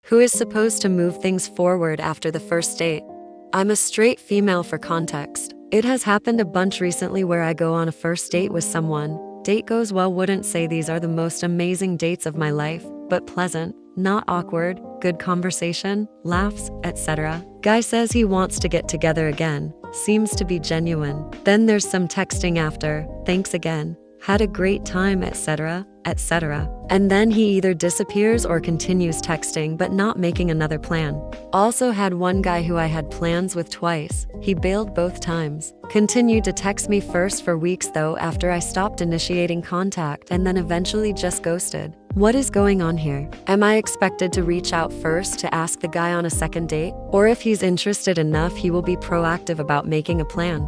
Who is supposed to move things forward after the first date? I'm a straight female for context. It has happened a bunch recently where I go on a first date with someone. Date goes well, wouldn't say these are the most amazing dates of my life, but pleasant, not awkward, good conversation, laughs, etc. Guy says he wants to get together again, seems to be genuine. Then there's some texting after, thanks again, had a great time, etc., etc. And then he either disappears or continues texting but not making another plan. Also had one guy who I had plans with twice. He bailed both times. Continued to text me first for weeks though after I stopped initiating contact and then eventually just ghosted. What is going on here? Am I expected to reach out first to ask the guy on a second date? Or if he's interested enough, he will be proactive about making a plan?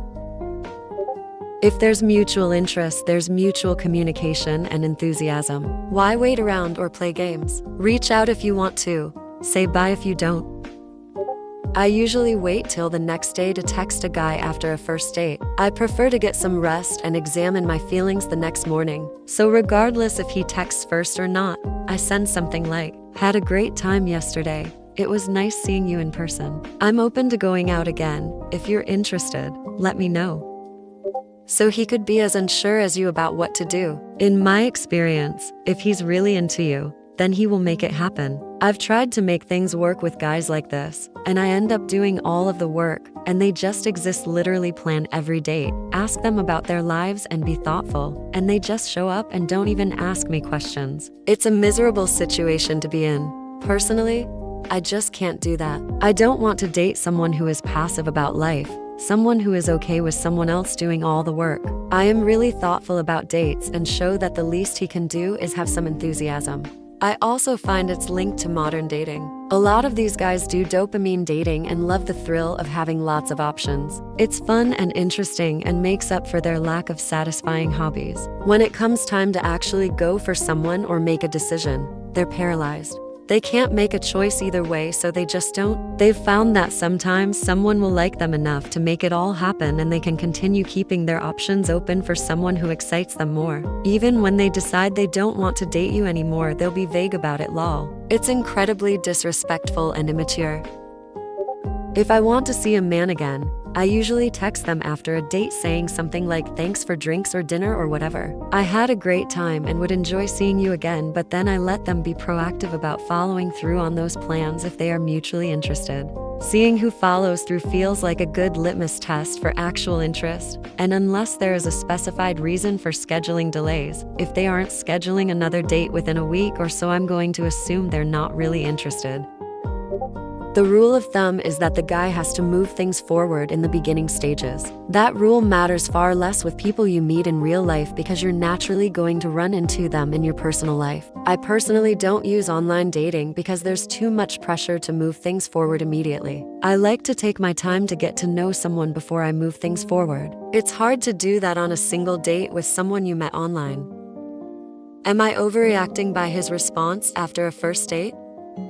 If there's mutual interest, there's mutual communication and enthusiasm. Why wait around or play games? Reach out if you want to. Say bye if you don't. I usually wait till the next day to text a guy after a first date. I prefer to get some rest and examine my feelings the next morning. So regardless if he texts first or not, I send something like, "Had a great time yesterday. It was nice seeing you in person. I'm open to going out again. If you're interested, let me know." So he could be as unsure as you about what to do. In my experience, if he's really into you, then he will make it happen. I've tried to make things work with guys like this, and I end up doing all of the work, and they just exist, literally plan every date, ask them about their lives and be thoughtful, and they just show up and don't even ask me questions. It's a miserable situation to be in. Personally, I just can't do that. I don't want to date someone who is passive about life. Someone who is okay with someone else doing all the work. I am really thoughtful about dates and show that the least he can do is have some enthusiasm. I also find it's linked to modern dating. A lot of these guys do dopamine dating and love the thrill of having lots of options. It's fun and interesting and makes up for their lack of satisfying hobbies. When it comes time to actually go for someone or make a decision, they're paralyzed. They can't make a choice either way, so they just don't. They've found that sometimes someone will like them enough to make it all happen, and they can continue keeping their options open for someone who excites them more. Even when they decide they don't want to date you anymore, they'll be vague about it, lol. It's incredibly disrespectful and immature. If I want to see a man again, I usually text them after a date saying something like thanks for drinks or dinner or whatever. I had a great time and would enjoy seeing you again, but then I let them be proactive about following through on those plans if they are mutually interested. Seeing who follows through feels like a good litmus test for actual interest, and unless there is a specified reason for scheduling delays, if they aren't scheduling another date within a week or so, I'm going to assume they're not really interested. The rule of thumb is that the guy has to move things forward in the beginning stages. That rule matters far less with people you meet in real life because you're naturally going to run into them in your personal life. I personally don't use online dating because there's too much pressure to move things forward immediately. I like to take my time to get to know someone before I move things forward. It's hard to do that on a single date with someone you met online. Am I overreacting by his response after a first date?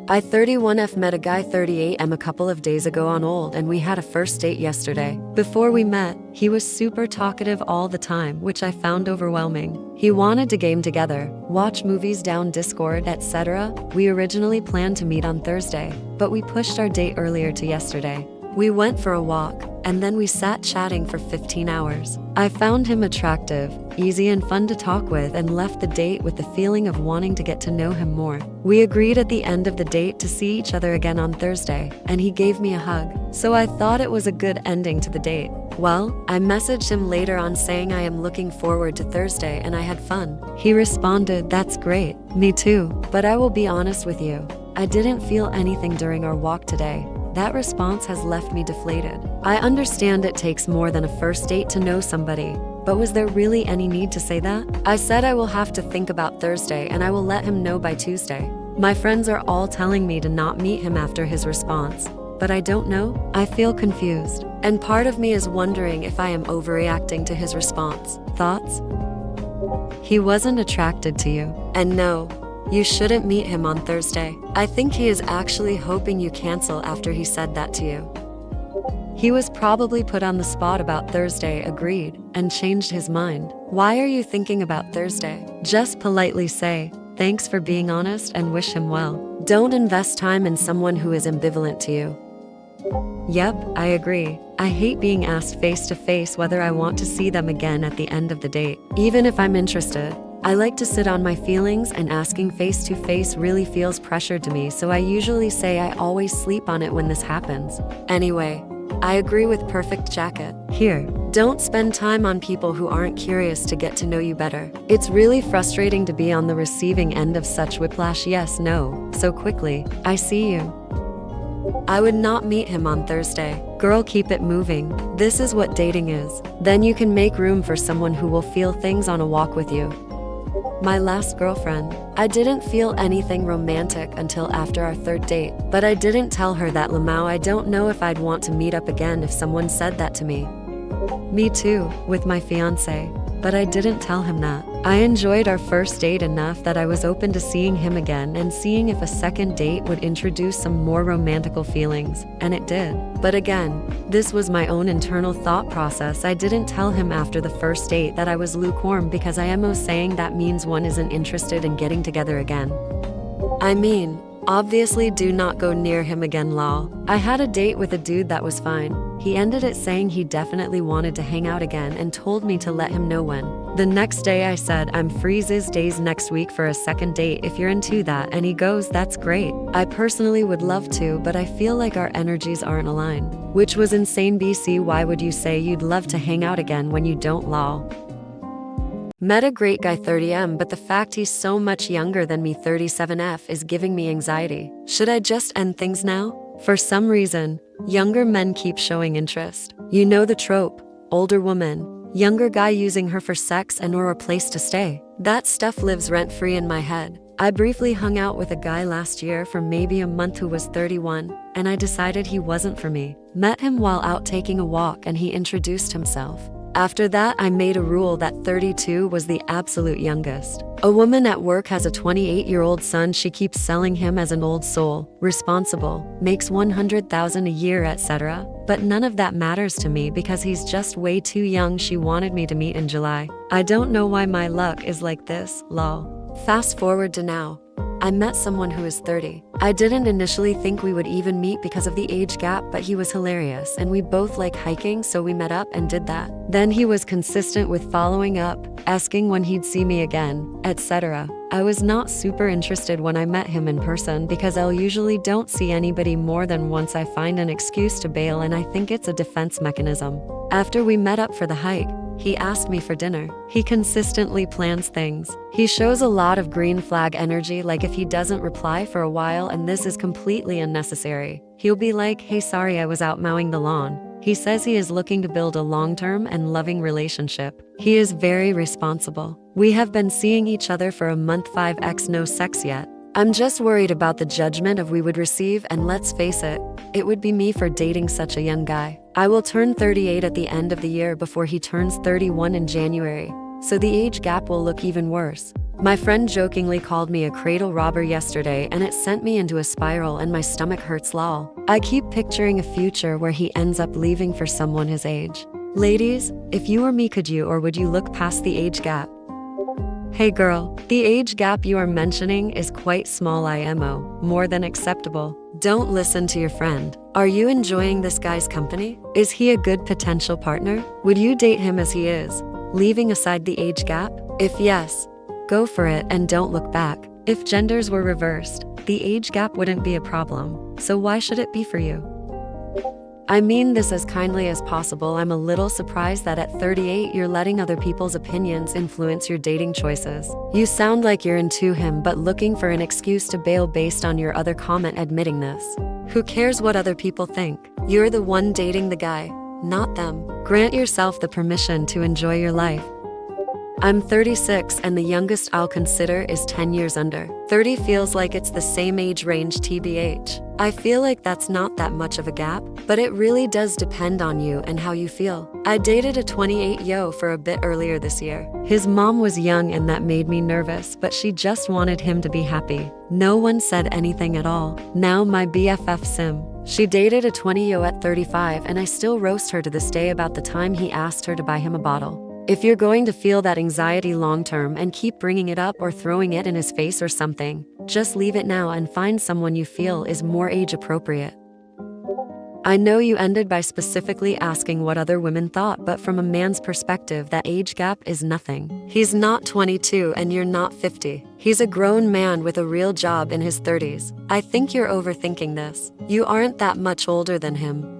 I 31F met a guy 38M a couple of days ago on Old, and we had a first date yesterday. Before we met, he was super talkative all the time, which I found overwhelming. He wanted to game together, watch movies down Discord, etc. We originally planned to meet on Thursday, but we pushed our date earlier to yesterday. We went for a walk, and then we sat chatting for 15 hours. I found him attractive, easy and fun to talk with, and left the date with the feeling of wanting to get to know him more. We agreed at the end of the date to see each other again on Thursday, and he gave me a hug. So I thought it was a good ending to the date. Well, I messaged him later on saying I am looking forward to Thursday and I had fun. He responded, "That's great, me too. But I will be honest with you, I didn't feel anything during our walk today." That response has left me deflated. I understand it takes more than a first date to know somebody, but was there really any need to say that? I said I will have to think about Thursday and I will let him know by Tuesday. My friends are all telling me to not meet him after his response, but I don't know. I feel confused, and part of me is wondering if I am overreacting to his response. Thoughts? He wasn't attracted to you, and no, you shouldn't meet him on Thursday. I think he is actually hoping you cancel after he said that to you. He was probably put on the spot about Thursday, agreed, and changed his mind. Why are you thinking about Thursday? Just politely say, thanks for being honest, and wish him well. Don't invest time in someone who is ambivalent to you. Yep, I agree. I hate being asked face to face whether I want to see them again at the end of the date. Even if I'm interested, I like to sit on my feelings, and asking face to face really feels pressure to me, so I usually say I always sleep on it when this happens. Anyway, I agree with perfect jacket. Here, don't spend time on people who aren't curious to get to know you better. It's really frustrating to be on the receiving end of such whiplash yes, no, so quickly. I see you. I would not meet him on Thursday. Girl, keep it moving. This is what dating is. Then you can make room for someone who will feel things on a walk with you. My last girlfriend. I didn't feel anything romantic until after our third date, but I didn't tell her that. Lamau, I don't know if I'd want to meet up again if someone said that to me. Me too, with my fiance. But I didn't tell him that. I enjoyed our first date enough that I was open to seeing him again and seeing if a second date would introduce some more romantical feelings, and it did. But again, this was my own internal thought process. I didn't tell him after the first date that I was lukewarm, because I am saying that means one isn't interested in getting together again. I mean, obviously do not go near him again lol. I had a date with a dude that was fine. He ended it saying he definitely wanted to hang out again and told me to let him know when. The next day I said I'm free these days next week for a second date if you're into that, and he goes, that's great. I personally would love to, but I feel like our energies aren't aligned. Which was insane. BC, why would you say you'd love to hang out again when you don't lol? Met a great guy 30M, but the fact he's so much younger than me 37F is giving me anxiety. Should I just end things now? For some reason, younger men keep showing interest. You know the trope, older woman, younger guy using her for sex and or a place to stay. That stuff lives rent-free in my head. I briefly hung out with a guy last year for maybe a month who was 31, and I decided he wasn't for me. Met him while out taking a walk and he introduced himself. After that, I made a rule that 32 was the absolute youngest. A woman at work has a 28-year-old son. She keeps selling him as an old soul, responsible, makes $100,000 a year, etc. But none of that matters to me because he's just way too young. She wanted me to meet in July. I don't know why my luck is like this, lol. Fast forward to now. I met someone who is 30. I didn't initially think we would even meet because of the age gap, but he was hilarious and we both like hiking, so we met up and did that. Then he was consistent with following up, asking when he'd see me again, etc. I was not super interested when I met him in person because I usually don't see anybody more than once. I find an excuse to bail, and I think it's a defense mechanism. After we met up for the hike, he asked me for dinner. He consistently plans things. He shows a lot of green flag energy, like if he doesn't reply for a while, and this is completely unnecessary. He'll be like, hey, sorry, I was out mowing the lawn. He says he is looking to build a long-term and loving relationship. He is very responsible. We have been seeing each other for a month. 5x no sex yet. I'm just worried about the judgment of we would receive, and let's face it, it would be me for dating such a young guy. I will turn 38 at the end of the year before he turns 31 in January, so the age gap will look even worse. My friend jokingly called me a cradle robber yesterday, and it sent me into a spiral and my stomach hurts lol. I keep picturing a future where he ends up leaving for someone his age. Ladies, if you were me, could you or would you look past the age gap? Hey girl, the age gap you are mentioning is quite small. IMO, more than acceptable. Don't listen to your friend. Are you enjoying this guy's company? Is he a good potential partner? Would you date him as he is, leaving aside the age gap? If yes, go for it and don't look back. If genders were reversed, the age gap wouldn't be a problem. So why should it be for you? I mean this as kindly as possible. I'm a little surprised that at 38 you're letting other people's opinions influence your dating choices. You sound like you're into him but looking for an excuse to bail based on your other comment admitting this. Who cares what other people think? You're the one dating the guy, not them. Grant yourself the permission to enjoy your life. I'm 36 and the youngest I'll consider is 10 years under. 30 feels like it's the same age range TBH. I feel like that's not that much of a gap, but it really does depend on you and how you feel. I dated a 28-yo for a bit earlier this year. His mom was young and that made me nervous, but she just wanted him to be happy. No one said anything at all. Now my BFF Sim. She dated a 20-yo at 35 and I still roast her to this day about the time he asked her to buy him a bottle. If you're going to feel that anxiety long term and keep bringing it up or throwing it in his face or something, just leave it now and find someone you feel is more age appropriate. I know you ended by specifically asking what other women thought, but from a man's perspective, that age gap is nothing. He's not 22 and you're not 50. He's a grown man with a real job in his 30s. I think you're overthinking this. You aren't that much older than him.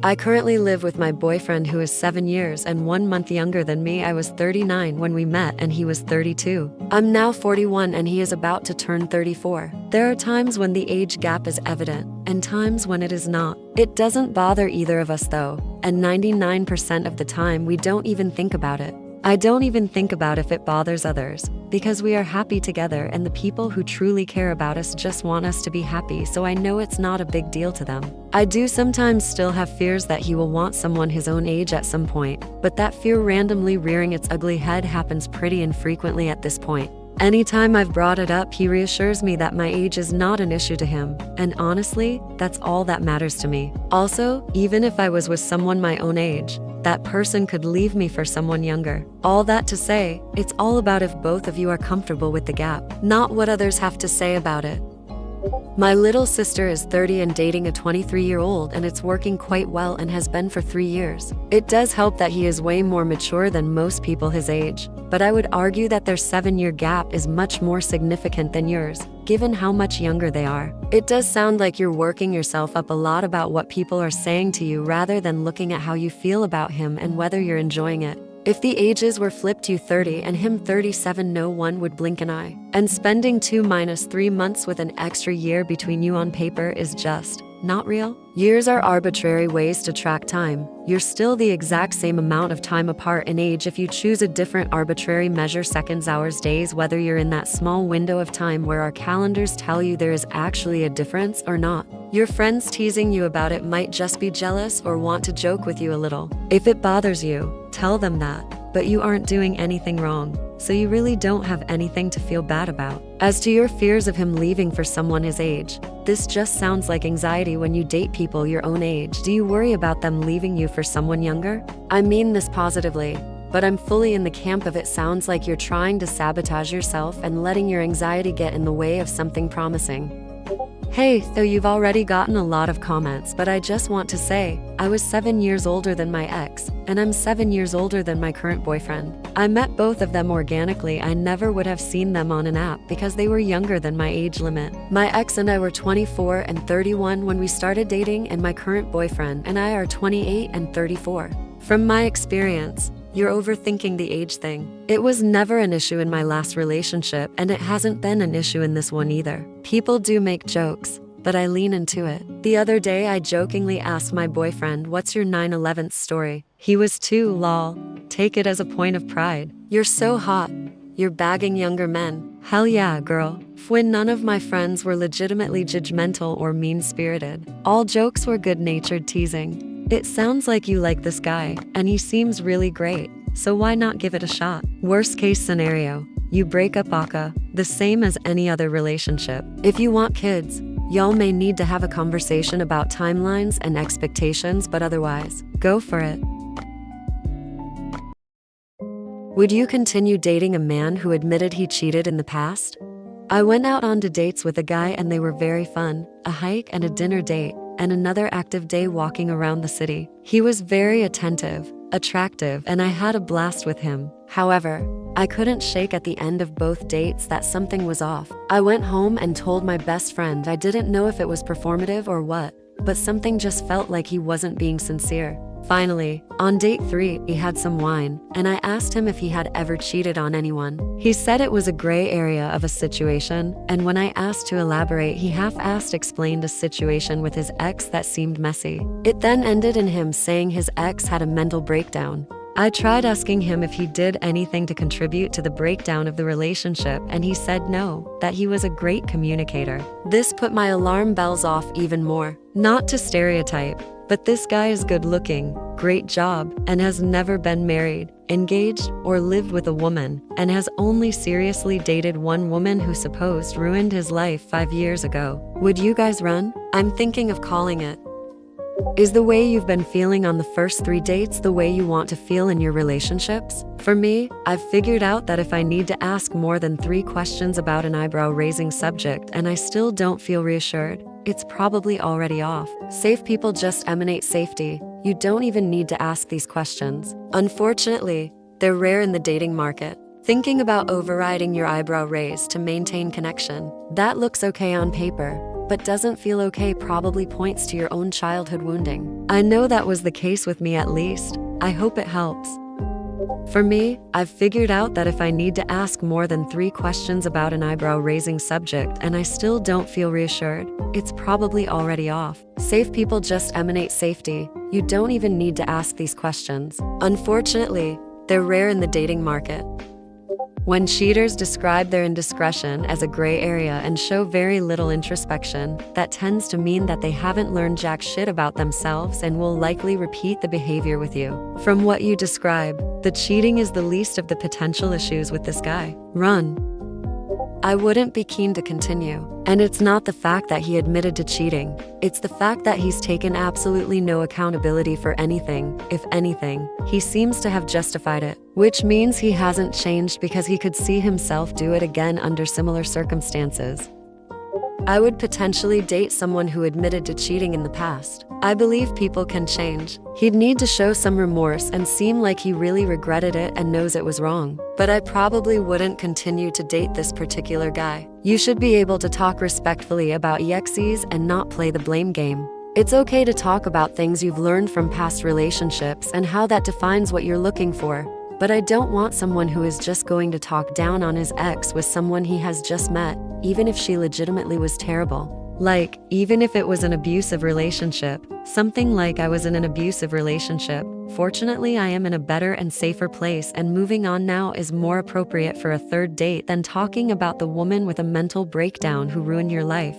I currently live with my boyfriend who is 7 years and 1 month younger than me. I was 39 when we met and he was 32. I'm now 41 and he is about to turn 34. There are times when the age gap is evident and times when it is not. It doesn't bother either of us though, and 99% of the time we don't even think about it. I don't even think about if it bothers others, because we are happy together and the people who truly care about us just want us to be happy, so I know it's not a big deal to them. I do sometimes still have fears that he will want someone his own age at some point, but that fear randomly rearing its ugly head happens pretty infrequently at this point. Anytime I've brought it up, he reassures me that my age is not an issue to him, and honestly, that's all that matters to me. Also, even if I was with someone my own age, that person could leave me for someone younger. All that to say, it's all about if both of you are comfortable with the gap, not what others have to say about it. My little sister is 30 and dating a 23-year-old, and it's working quite well and has been for 3 years. It does help that he is way more mature than most people his age, but I would argue that their 7-year gap is much more significant than yours, given how much younger they are. It does sound like you're working yourself up a lot about what people are saying to you rather than looking at how you feel about him and whether you're enjoying it. If the ages were flipped, you 30 and him 37, no one would blink an eye. And spending 2-3 months with an extra year between you on paper is just not real. Years are arbitrary ways to track time. You're still the exact same amount of time apart in age if you choose a different arbitrary measure, seconds, hours, days, whether you're in that small window of time where our calendars tell you there is actually a difference or not. Your friends teasing you about it might just be jealous or want to joke with you a little. If it bothers you, tell them that, but you aren't doing anything wrong, so you really don't have anything to feel bad about. As to your fears of him leaving for someone his age, this just sounds like anxiety when you date people your own age. Do you worry about them leaving you for someone younger? I mean this positively, but I'm fully in the camp of it sounds like you're trying to sabotage yourself and letting your anxiety get in the way of something promising. Hey, though you've already gotten a lot of comments, but I just want to say, I was 7 years older than my ex, and I'm 7 years older than my current boyfriend. I met both of them organically. I never would have seen them on an app because they were younger than my age limit. My ex and I were 24 and 31 when we started dating, and my current boyfriend and I are 28 and 34. From my experience, you're overthinking the age thing. It was never an issue in my last relationship, and it hasn't been an issue in this one either. People do make jokes, but I lean into it. The other day I jokingly asked my boyfriend, "What's your 9/11 story?" He was too, lol. Take it as a point of pride. You're so hot. You're bagging younger men. Hell yeah, girl. When none of my friends were legitimately judgmental or mean-spirited. All jokes were good-natured teasing. It sounds like you like this guy, and he seems really great, so why not give it a shot? Worst case scenario, you break up aka, the same as any other relationship. If you want kids, y'all may need to have a conversation about timelines and expectations, but otherwise, go for it. Would you continue dating a man who admitted he cheated in the past? I went out on dates with a guy and they were very fun, a hike and a dinner date, and another active day walking around the city. He was very attentive, attractive, and I had a blast with him. However, I couldn't shake at the end of both dates that something was off. I went home and told my best friend. I didn't know if it was performative or what, but something just felt like he wasn't being sincere. Finally, on date 3, he had some wine, and I asked him if he had ever cheated on anyone. He said it was a gray area of a situation, and when I asked to elaborate, he half-assed explained a situation with his ex that seemed messy. It then ended in him saying his ex had a mental breakdown. I tried asking him if he did anything to contribute to the breakdown of the relationship, and he said no, that he was a great communicator. This put my alarm bells off even more. Not to stereotype, but this guy is good looking, great job, and has never been married, engaged, or lived with a woman, and has only seriously dated one woman who supposed ruined his life 5 years ago. Would you guys run? I'm thinking of calling it. Is the way you've been feeling on the first 3 dates the way you want to feel in your relationships? For me, I've figured out that if I need to ask more than 3 questions about an eyebrow-raising subject and I still don't feel reassured, it's probably already off. Safe people just emanate safety. You don't even need to ask these questions. Unfortunately, they're rare in the dating market. Thinking about overriding your eyebrow raise to maintain connection, that looks okay on paper, but doesn't feel okay probably points to your own childhood wounding. I know that was the case with me at least. I hope it helps. For me, I've figured out that if I need to ask more than 3 questions about an eyebrow-raising subject and I still don't feel reassured, it's probably already off. Safe people just emanate safety. You don't even need to ask these questions. Unfortunately, they're rare in the dating market. When cheaters describe their indiscretion as a gray area and show very little introspection, that tends to mean that they haven't learned jack shit about themselves and will likely repeat the behavior with you. From what you describe, the cheating is the least of the potential issues with this guy. Run. I wouldn't be keen to continue. And it's not the fact that he admitted to cheating. It's the fact that he's taken absolutely no accountability for anything. If anything, he seems to have justified it, which means he hasn't changed because he could see himself do it again under similar circumstances. I would potentially date someone who admitted to cheating in the past. I believe people can change. He'd need to show some remorse and seem like he really regretted it and knows it was wrong. But I probably wouldn't continue to date this particular guy. You should be able to talk respectfully about exes and not play the blame game. It's okay to talk about things you've learned from past relationships and how that defines what you're looking for. But I don't want someone who is just going to talk down on his ex with someone he has just met, even if she legitimately was terrible. Like, even if it was an abusive relationship. Something like I was in an abusive relationship. Fortunately, I am in a better and safer place, and moving on now is more appropriate for a 3rd date than talking about the woman with a mental breakdown who ruined your life.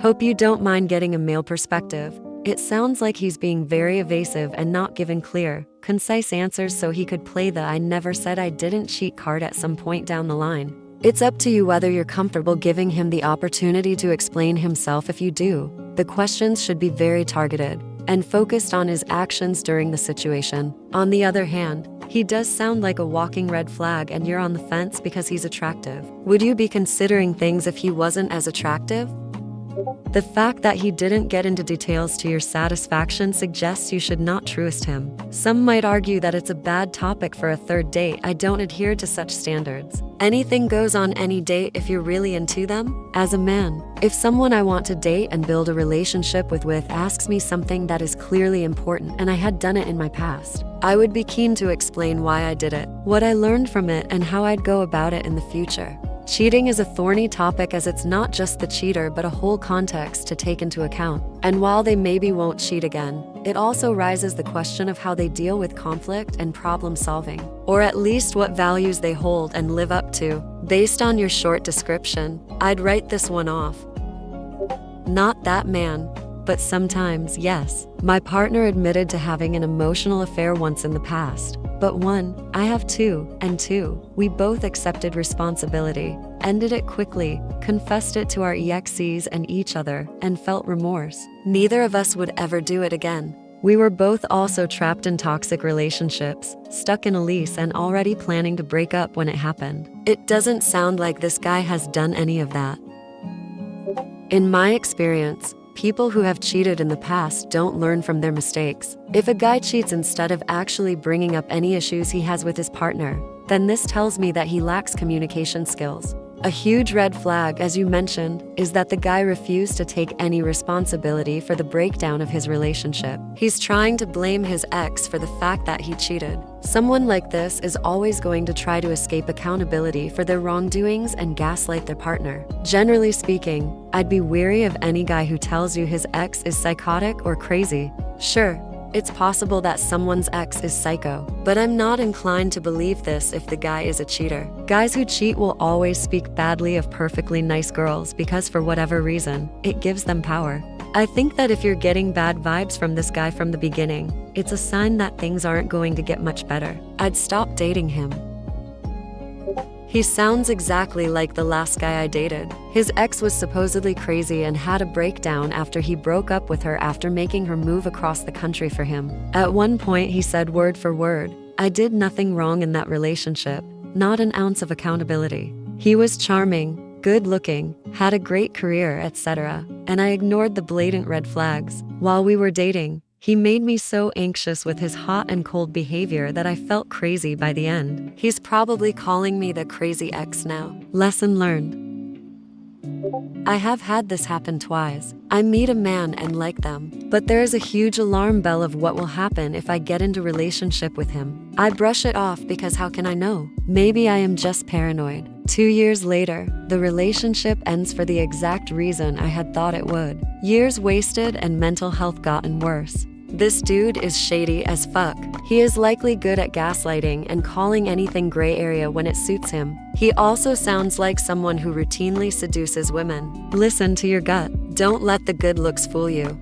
Hope you don't mind getting a male perspective. It sounds like he's being very evasive and not giving clear, concise answers so he could play the "I never said I didn't cheat" card at some point down the line. It's up to you whether you're comfortable giving him the opportunity to explain himself. If you do, the questions should be very targeted and focused on his actions during the situation. On the other hand, he does sound like a walking red flag and you're on the fence because he's attractive. Would you be considering things if he wasn't as attractive? The fact that he didn't get into details to your satisfaction suggests you should not trust him. Some might argue that it's a bad topic for a 3rd date. I don't adhere to such standards. Anything goes on any date if you're really into them. As a man, if someone I want to date and build a relationship with asks me something that is clearly important and I had done it in my past, I would be keen to explain why I did it, what I learned from it, and how I'd go about it in the future. Cheating is a thorny topic as it's not just the cheater but a whole context to take into account. And while they maybe won't cheat again, it also raises the question of how they deal with conflict and problem solving, or at least what values they hold and live up to. Based on your short description, I'd write this one off. Not that man. But sometimes, yes. My partner admitted to having an emotional affair once in the past. But 1, I have 2, and 2, we both accepted responsibility, ended it quickly, confessed it to our exes and each other, and felt remorse. Neither of us would ever do it again. We were both also trapped in toxic relationships, stuck in a lease and already planning to break up when it happened. It doesn't sound like this guy has done any of that. In my experience, people who have cheated in the past don't learn from their mistakes. If a guy cheats instead of actually bringing up any issues he has with his partner, then this tells me that he lacks communication skills. A huge red flag, as you mentioned, is that the guy refused to take any responsibility for the breakdown of his relationship. He's trying to blame his ex for the fact that he cheated. Someone like this is always going to try to escape accountability for their wrongdoings and gaslight their partner. Generally speaking, I'd be wary of any guy who tells you his ex is psychotic or crazy. Sure, it's possible that someone's ex is psycho, but I'm not inclined to believe this if the guy is a cheater. Guys who cheat will always speak badly of perfectly nice girls because for whatever reason, it gives them power. I think that if you're getting bad vibes from this guy from the beginning, it's a sign that things aren't going to get much better. I'd stop dating him. He sounds exactly like the last guy I dated. His ex was supposedly crazy and had a breakdown after he broke up with her after making her move across the country for him. At one point, he said word for word, "I did nothing wrong in that relationship, not an ounce of accountability. He was charming, good looking, had a great career, etc. And I ignored the blatant red flags. While we were dating, he made me so anxious with his hot and cold behavior that I felt crazy by the end. He's probably calling me the crazy ex now." Lesson learned. I have had this happen twice. I meet a man and like them, but there is a huge alarm bell of what will happen if I get into relationship with him. I brush it off because how can I know? Maybe I am just paranoid. 2 years later, the relationship ends for the exact reason I had thought it would. Years wasted and mental health gotten worse. This dude is shady as fuck. He is likely good at gaslighting and calling anything gray area when it suits him. He also sounds like someone who routinely seduces women. Listen to your gut. Don't let the good looks fool you.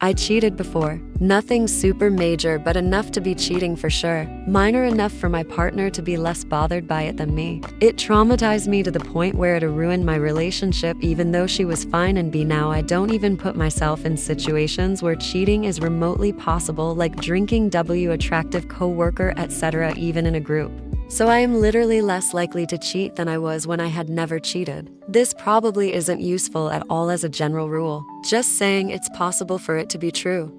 I cheated before. Nothing super major, but enough to be cheating for sure. Minor enough for my partner to be less bothered by it than me. It traumatized me to the point where it ruined my relationship even though she was fine and now I don't even put myself in situations where cheating is remotely possible, like drinking attractive coworker, etc. even in a group. So I am literally less likely to cheat than I was when I had never cheated. This probably isn't useful at all as a general rule. Just saying it's possible for it to be true.